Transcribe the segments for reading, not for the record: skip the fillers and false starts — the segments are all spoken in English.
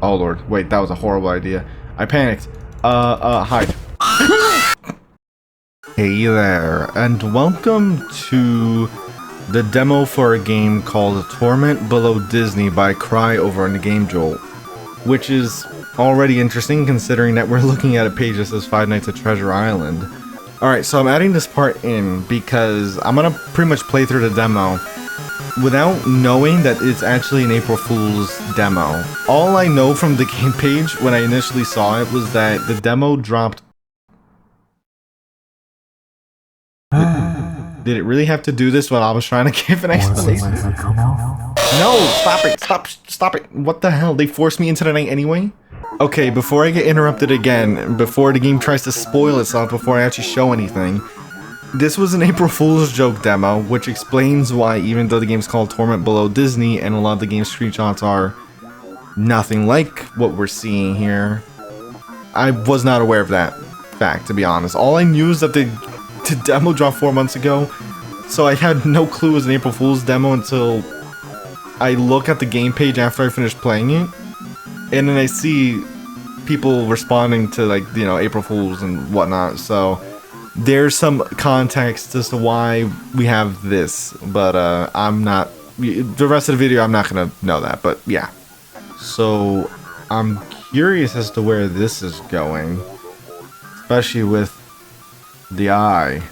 Oh lord, wait, that was a horrible idea. I panicked. Hide. Hey there, and welcome to the demo for a game called Torment Below Disney by Cry over on the Game Jolt, which is already interesting considering that we're looking at a page that says Five Nights at Treasure Island. Alright, so I'm adding this part in because I'm gonna pretty much play through the demo without knowing that it's actually an April Fool's demo. All I know from the game page when I initially saw it was that the demo dropped. Did it really have to do this while I was trying to give an explanation? No, stop it. What the hell? They forced me into the night anyway? Okay, before I get interrupted again, before the game tries to spoil itself before I actually show anything, this was an April Fool's joke demo, which explains why even though the game's called Torment Below Disney and a lot of the game's screenshots are nothing like what we're seeing here, I was not aware of that fact, to be honest. All I knew is that the demo dropped 4 months ago, so I had no clue it was an April Fool's demo until I look at the game page after I finished playing it, and then I see people responding to, like, you know, April Fools and whatnot, so there's some context as to why we have this, but I'm not, the rest of the video I'm not gonna know that, but yeah. So I'm curious as to where this is going, especially with the eye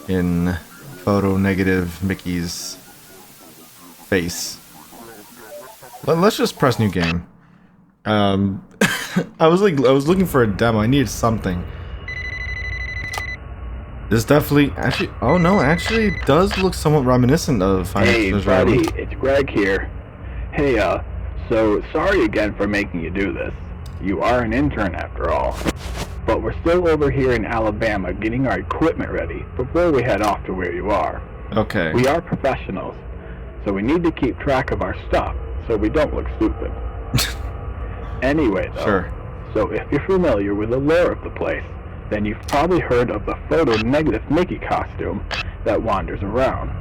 in photo negative Mickey's face. Let's just press new game. I was looking for a demo. I needed something. This definitely actually. Oh no, actually it does look somewhat reminiscent of Five Nights at Treasure Island. Hey buddy, it's Greg here. Hey so sorry again for making you do this. You are an intern after all. But we're still over here in Alabama getting our equipment ready before we head off to where you are. Okay. We are professionals, so we need to keep track of our stuff so we don't look stupid. Anyway though, Sure. So if you're familiar with the lore of the place, then you've probably heard of the photo negative Mickey costume that wanders around.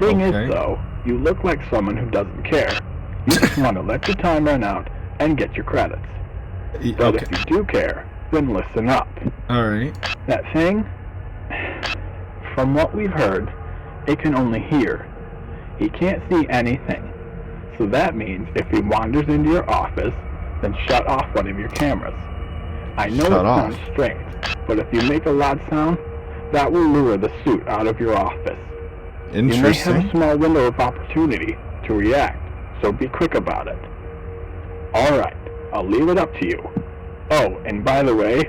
Thing is though, you look like someone who doesn't care. You just want to let your time run out and get your credits. But if you do care, then listen up. Alright. That thing, from what we've heard, it can only hear. He can't see anything. So that means if he wanders into your office, then shut off one of your cameras. I know it sounds strange, but if you make a loud sound, that will lure the suit out of your office. Interesting. You may have a small window of opportunity to react, so be quick about it. Alright, I'll leave it up to you. Oh, and by the way,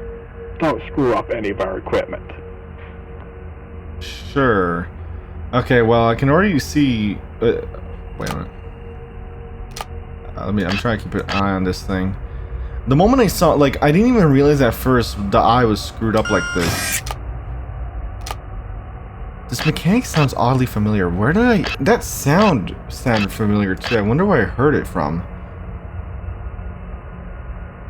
don't screw up any of our equipment. Sure. Okay, well I can already see. Wait a minute. I'm trying to keep an eye on this thing. The moment I saw, like, I didn't even realize at first the eye was screwed up like this. This mechanic sounds oddly familiar. Where did that sound sounded familiar too. I wonder where I heard it from.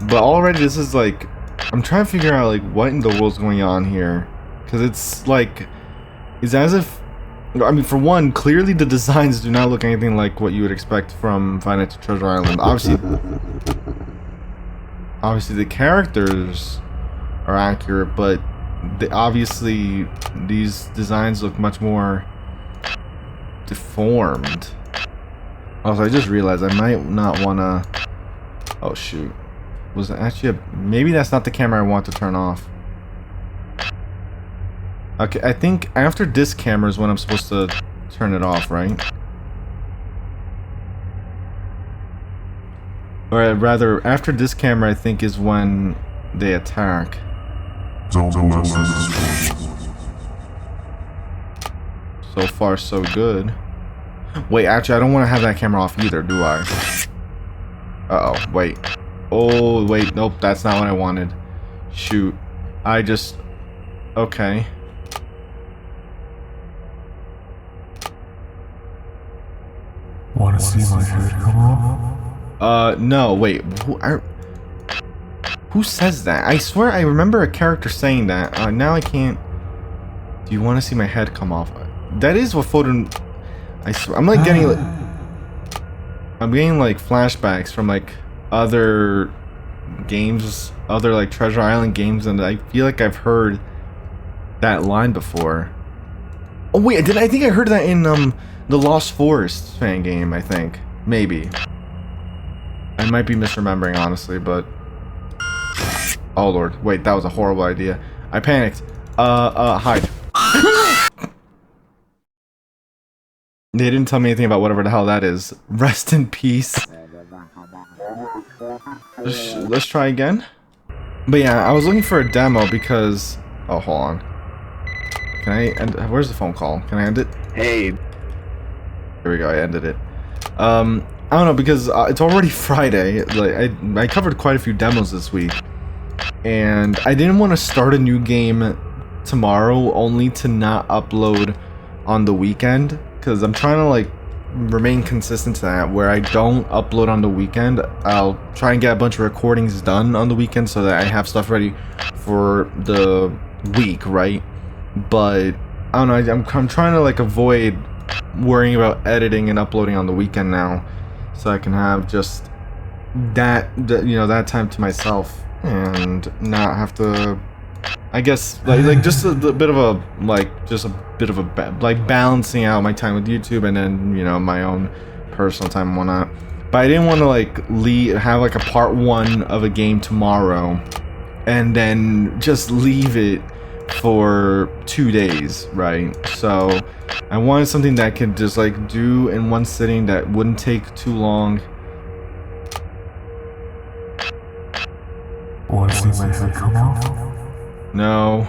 But already this is like, I'm trying to figure out like what in the world's going on here. Because it's like, it's as if, I mean, for one, clearly the designs do not look anything like what you would expect from Five Nights at Treasure Island. Obviously the characters are accurate, but obviously these designs look much more deformed. Also, I just realized I might not want to. Oh shoot! Was it actually maybe that's not the camera I want to turn off. Okay, I think after this camera is when I'm supposed to turn it off, right? Or rather, after this camera, I think is when they attack. So far, so good. Wait, actually, I don't want to have that camera off either, do I? Uh-oh, wait. Oh, wait, nope, that's not what I wanted. Shoot. Okay. Wanna see my head come off? No, wait. Who says that? I swear I remember a character saying that. Now I can't. Do you want to see my head come off? That is what photo. I swear. I'm like getting like flashbacks from like other games, other like Treasure Island games, and I feel like I've heard that line before. Oh wait, I think I heard that in the Lost Forest fan game, I think. Maybe. I might be misremembering, honestly, but... Oh lord, wait, that was a horrible idea. I panicked. Hide. They didn't tell me anything about whatever the hell that is. Rest in peace. Let's try again. But yeah, I was looking for a demo because... Oh, hold on. Can I end... Where's the phone call? Can I end it? Hey. Here we go, I ended it. I don't know, because it's already Friday. Like, I covered quite a few demos this week. And I didn't want to start a new game tomorrow only to not upload on the weekend. Because I'm trying to, like, remain consistent to that, where I don't upload on the weekend. I'll try and get a bunch of recordings done on the weekend so that I have stuff ready for the week, right? But I don't know, I'm trying to like avoid worrying about editing and uploading on the weekend now, so I can have just that you know, that time to myself and not have to, I guess, like just a bit of a like balancing out my time with YouTube and then, you know, my own personal time and whatnot. But I didn't want to like have like a part 1 of a game tomorrow and then just leave it for 2 days, right? So I wanted something that I could just like do in one sitting that wouldn't take too long. Want to see my head come off? No,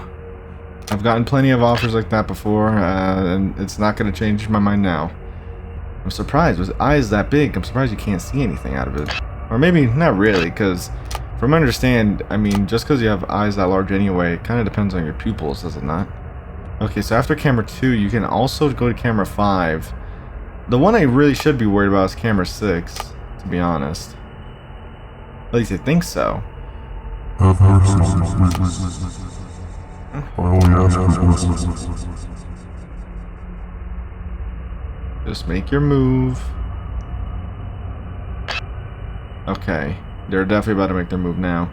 I've gotten plenty of offers like that before, and it's not going to change my mind now. I'm surprised, with eyes that big, I'm surprised you can't see anything out of it. Or maybe not really, because from what I understand, I mean, just because you have eyes that large anyway, it kind of depends on your pupils, does it not? Okay, so after camera 2, you can also go to camera 5. The one I really should be worried about is camera 6, to be honest. At least I think so. Have mercy on me, please. I only ask for blessings. Just make your move. Okay, they're definitely about to make their move now.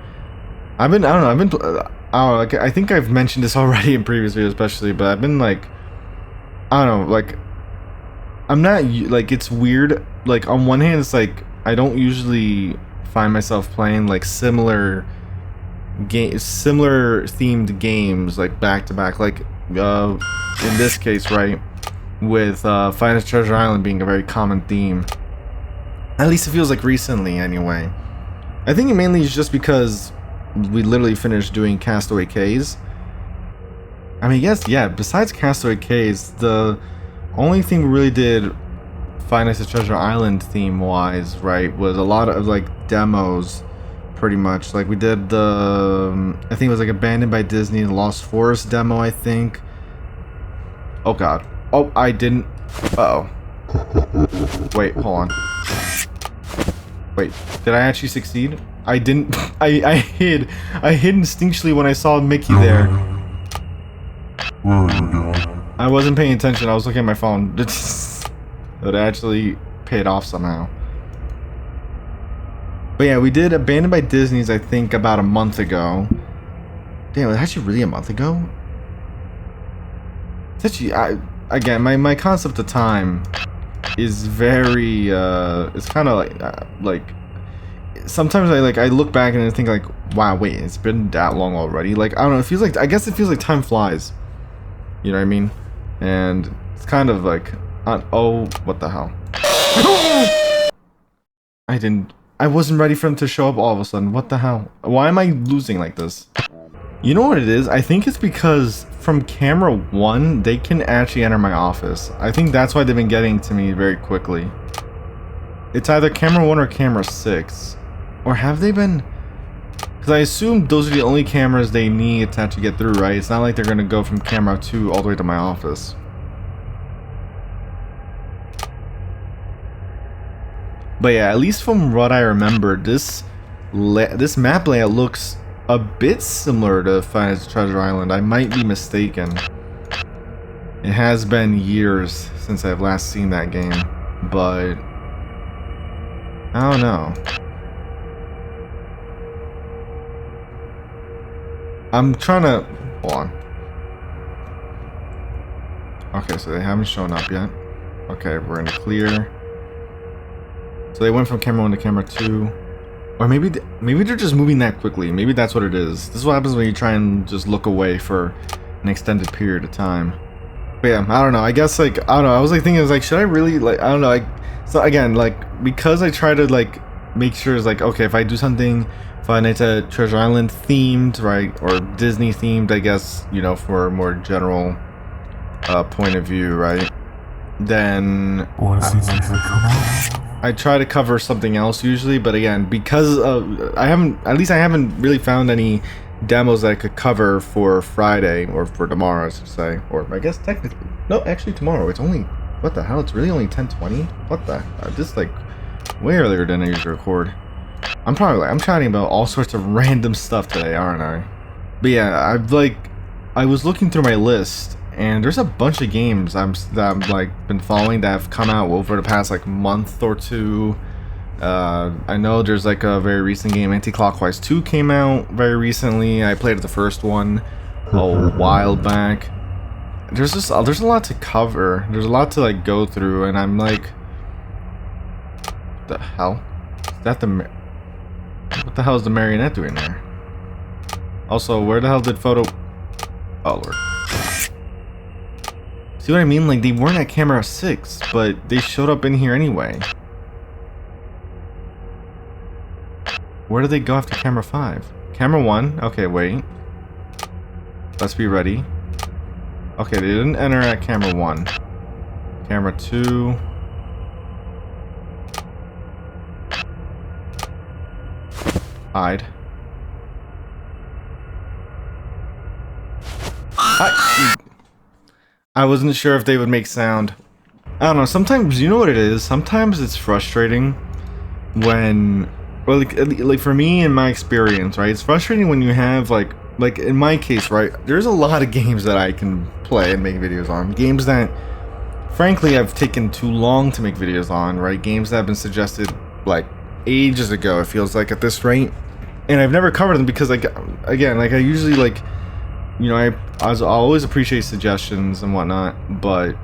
I don't know, like, I think I've mentioned this already in previous videos especially, but I've been like, I don't know, like, I'm not, like, it's weird, like, on one hand, it's like, I don't usually find myself playing, like, similar themed games, like, back to back, like, in this case, right, with Finest Treasure Island being a very common theme. At least it feels like recently, anyway. I think it mainly is just because we literally finished doing Castaway Cays. I mean, yes, yeah, besides Castaway Cays, the only thing we really did Finest Treasure Island theme-wise, right, was a lot of, like, demos, pretty much. Like, we did the, I think it was, like, Abandoned by Disney, the Lost Forest demo, I think. Oh, God. Oh, I didn't... Uh-oh. Wait, hold on. Wait, did I actually succeed? I didn't... I hid instinctually when I saw Mickey there. Where are you going? I wasn't paying attention, I was looking at my phone. It actually paid off somehow. But yeah, we did Abandoned by Disney's, I think, about a month ago. Damn, it was actually really a month ago? It's actually... Again, my concept of time is very, it's kind of like, sometimes I look back and I think like, wow, wait, it's been that long already. Like, I don't know, it feels like, I guess it feels like time flies. You know what I mean? And it's kind of like, oh, what the hell? I wasn't ready for him to show up all of a sudden. What the hell? Why am I losing like this? You know what it is? I think it's because from camera 1, they can actually enter my office. I think that's why they've been getting to me very quickly. It's either camera 1 or camera 6. Or have they been... Because I assume those are the only cameras they need to actually get through, right? It's not like they're going to go from camera 2 all the way to my office. But yeah, at least from what I remember, this map layout looks a bit similar to Finest Treasure Island. I might be mistaken. It has been years since I've last seen that game, but I don't know. I'm trying to... Hold on. Okay, so they haven't shown up yet. Okay, we're in the clear. So they went from camera 1 to camera 2. Or maybe they're just moving that quickly. Maybe that's what it is. This is what happens when you try and just look away for an extended period of time. But yeah, I don't know. I guess, like, I don't know. I was, like, thinking, like, should I really, like, I don't know. So, again, like, because I try to, like, make sure it's, like, okay, if I do something Five Nights at Treasure Island themed, right, or Disney themed, I guess, you know, for a more general point of view, right, then I try to cover something else usually. But again, because I haven't really found any demos that I could cover for Friday, or for tomorrow, I should say, or I guess technically, no, actually tomorrow. It's only, what the hell, it's really only 10:20. What the, this like way earlier than I usually record. I'm chatting about all sorts of random stuff today, aren't I? But yeah, I was looking through my list, and there's a bunch of games that I'm like been following that have come out over the past like month or two. I know there's like a very recent game, Anti-Clockwise 2 came out very recently. I played the first one a while back. There's a lot to cover. There's a lot to like go through, and I'm like, what the hell? Is that what the hell is the marionette doing there? Also, where the hell did photo... Oh lord. See what I mean? Like, they weren't at camera 6, but they showed up in here anyway. Where did they go after camera 5? Camera 1? Okay, wait. Let's be ready. Okay, they didn't enter at camera 1. Camera 2. Hide. I wasn't sure if they would make sound. I don't know, sometimes, you know what it is? Sometimes it's frustrating when, well, like for me, in my experience, right? It's frustrating when you have, like in my case, right? There's a lot of games that I can play and make videos on. Games that, frankly, I've taken too long to make videos on, right? Games that have been suggested, like, ages ago, it feels like, at this rate. And I've never covered them because, like, again, like, I usually, like, you know, I always appreciate suggestions and whatnot, but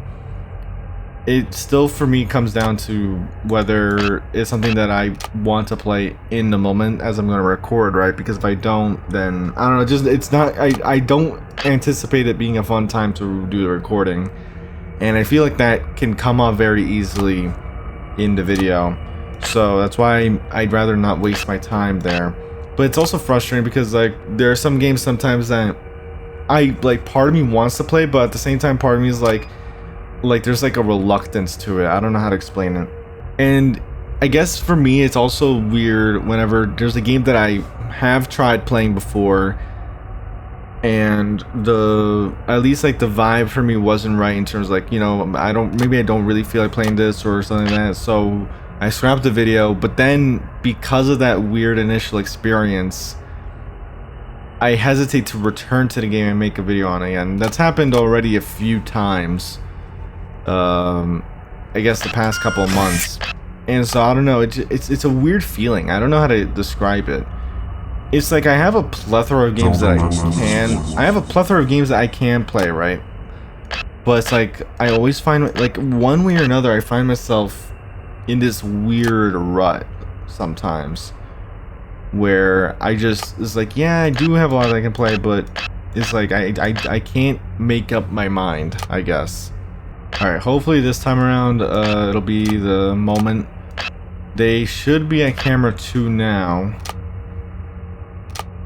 it still, for me, comes down to whether it's something that I want to play in the moment as I'm going to record, right? Because if I don't, then, I don't know, just, it's not, I don't anticipate it being a fun time to do the recording. And I feel like that can come off very easily in the video. So that's why I'd rather not waste my time there. But it's also frustrating because, like, there are some games sometimes that part of me wants to play, but at the same time, part of me is like there's like a reluctance to it. I don't know how to explain it. And I guess for me, it's also weird whenever there's a game that I have tried playing before, and at least like the vibe for me wasn't right in terms of, like, you know, maybe I don't really feel like playing this or something like that. So I scrapped the video, but then because of that weird initial experience, I hesitate to return to the game and make a video on it again. That's happened already a few times. I guess the past couple of months. And so, I don't know, it's a weird feeling. I don't know how to describe it. It's like I have a plethora of games that I can play, right? But it's like, I always find, like, one way or another, I find myself in this weird rut sometimes. Where it's like, yeah, I do have a lot that I can play, but it's like I can't make up my mind, I guess. Alright, hopefully this time around it'll be the moment. They should be at camera 2 now.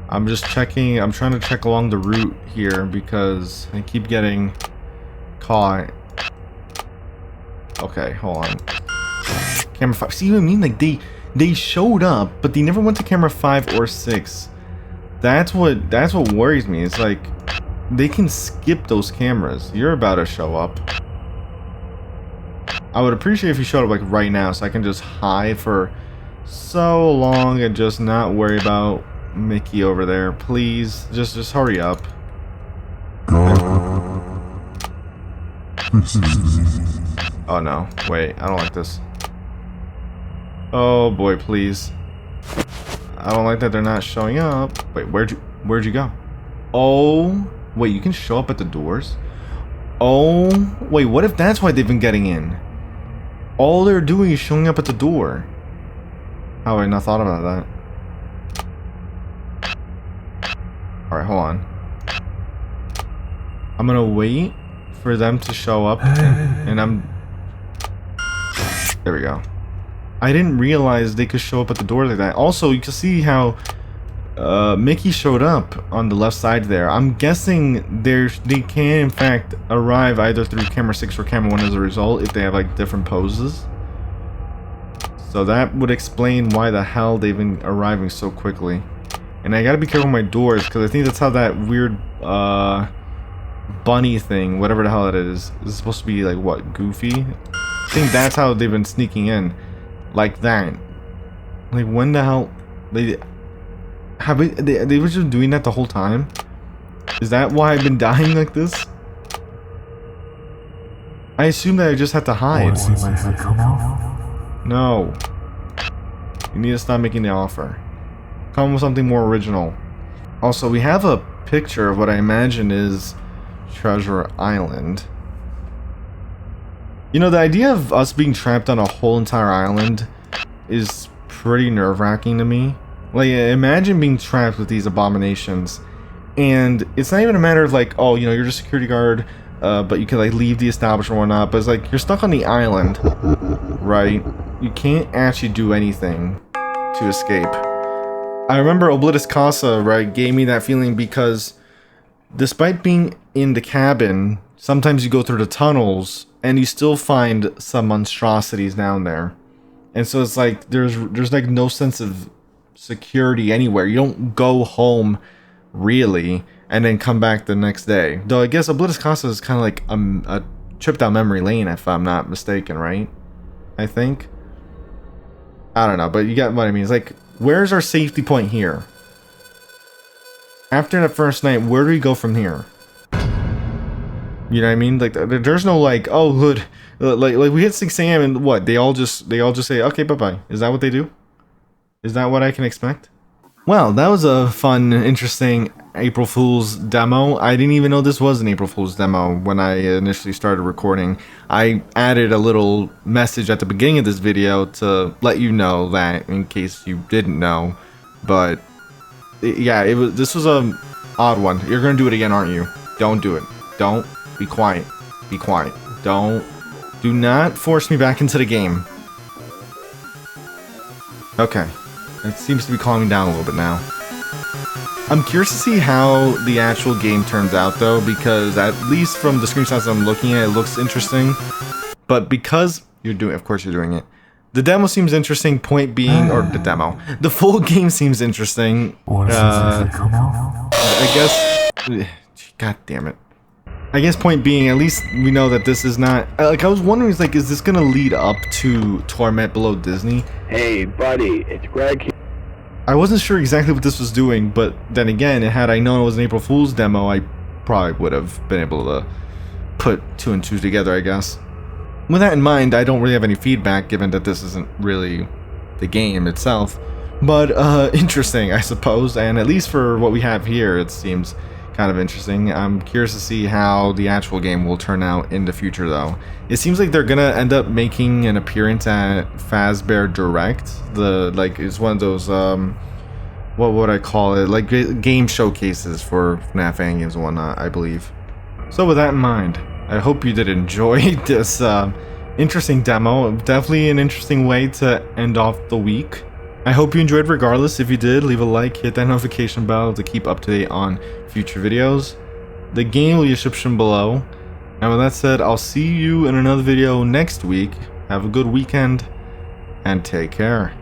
I'm just checking, I'm trying to check along the route here because I keep getting caught. Okay, hold on. Camera 5. See what I mean? Like, they showed up, but they never went to camera 5 or 6. That's what worries me. It's like they can skip those cameras. You're about to show up. I would appreciate if you showed up like right now, so I can just hide for so long and just not worry about Mickey over there. Please, just hurry up. Oh no! Wait, I don't like this. Oh boy, please. I don't like that they're not showing up. Wait, where'd you go? Oh, wait, you can show up at the doors? Oh, wait, what if that's why they've been getting in? All they're doing is showing up at the door. How have I not thought about that? Alright, hold on. I'm gonna wait for them to show up, and I'm... There we go. I didn't realize they could show up at the door like that. Also, you can see how Mickey showed up on the left side there. I'm guessing they can in fact arrive either through camera 6 or camera 1 as a result if they have like different poses. So that would explain why the hell they've been arriving so quickly. And I gotta be careful with my doors because I think that's how that weird bunny thing, whatever the hell that is supposed to be like what, Goofy? I think that's how they've been sneaking in. Like that. Like when the hell they were just doing that the whole time? Is that why I've been dying like this? I assume that I just had to hide. No. You need to stop making the offer. Come with something more original. Also, we have a picture of what I imagine is Treasure Island. You know, the idea of us being trapped on a whole entire island is pretty nerve-wracking to me. Like, imagine being trapped with these abominations, and it's not even a matter of like, oh, you know, you're just a security guard, but you can like leave the establishment or whatnot, but it's like, you're stuck on the island, right? You can't actually do anything to escape. I remember Oblitus Casa, right, gave me that feeling because despite being in the cabin, sometimes you go through the tunnels and you still find some monstrosities down there. And so it's like there's like no sense of security anywhere. You don't go home really and then come back the next day. Though I guess Oblitus Casa is kind of like a trip down memory lane if I'm not mistaken, right? I think. I don't know, but you get what I mean. It's like, where's our safety point here? After the first night, where do we go from here? You know what I mean? Like, there's no like, oh, good, like we hit 6 a.m. and what? They all just say, okay, bye bye. Is that what they do? Is that what I can expect? Well, that was a fun, interesting April Fool's demo. I didn't even know this was an April Fool's demo when I initially started recording. I added a little message at the beginning of this video to let you know that, in case you didn't know. But yeah, this was a odd one. You're gonna do it again, aren't you? Don't do it. Don't. Be quiet. Be quiet. Do not force me back into the game. Okay. It seems to be calming down a little bit now. I'm curious to see how the actual game turns out though, because at least from the screenshots I'm looking at, it looks interesting. But because of course you're doing it. The demo seems interesting, point being, or the demo. The full game seems interesting. I guess, god damn it. I guess point being, at least we know that this is not, like I was wondering, like, is this gonna lead up to Torment Below Disney? Hey buddy, it's Greg here. I wasn't sure exactly what this was doing, but then again, had I known it was an April Fool's demo, I probably would have been able to put 2 and 2 together, I guess. With that in mind, I don't really have any feedback, given that this isn't really the game itself. But, interesting, I suppose, and at least for what we have here, it seems kind of interesting. I'm curious to see how the actual game will turn out in the future, though. It seems like they're gonna end up making an appearance at Fazbear Direct. It's one of those, what would I call it? Like, game showcases for FNAF fan games and whatnot, I believe. So with that in mind, I hope you did enjoy this, interesting demo. Definitely an interesting way to end off the week. I hope you enjoyed regardless. If you did, leave a like, hit that notification bell to keep up to date on future videos. The game will be description below. And with that said, I'll see you in another video next week. Have a good weekend, and take care.